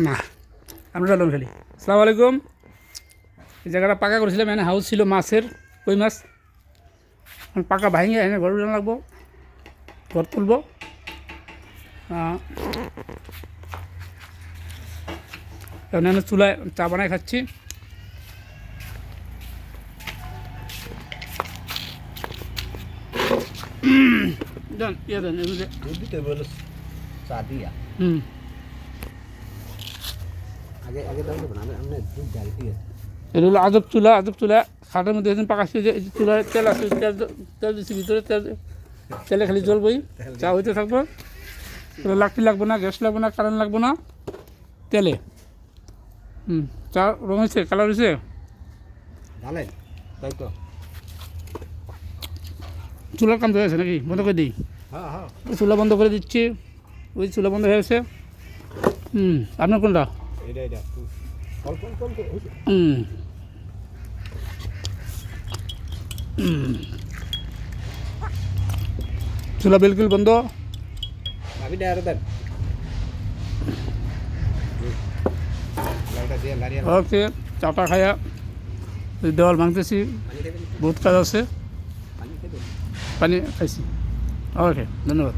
না আমরা লোন খালি। আসসালামু আলাইকুম। এই জায়গাটা পাকা করেছিলাম, এখানে হাউস ছিল মাছের, কই মাছ। পাকা ভাঙিয়ে এখানে ঘর উঠানো লাগবো, ঘর তুলবো। এখানে চুলায় চা বানায় খাচ্ছি। দেন ইয়ে দেন এগুলো। হুম, এটা হলো আজব চুলা। আজব চুলা খাটের মধ্যে এদিন পাকা যে চুলায় তেল আছে, তেল দিচ্ছি ভিতরে, তেলে খালি জ্বলবই, চা হইতে থাকবো। লাকড়ি লাগবে না, গ্যাস লাগবে না, কারেন্ট লাগবে না, তেলে। চা রং হয়েছে, কালার হয়েছে। তাই তো চুলার কাম তো হয়েছে নাকি? বন্ধ করে দিই। চুলা বন্ধ করে দিচ্ছি। ওই চুলা বন্ধ হয়ে গেছে। আপনার কোনটা? চুলা বিলকুল বন্ধ। ওকে, চাটা খায়া দেওয়াল ভাঙতেছি, বহুত কাজ আছে। পানি খাইছি। ওকে, ধন্যবাদ।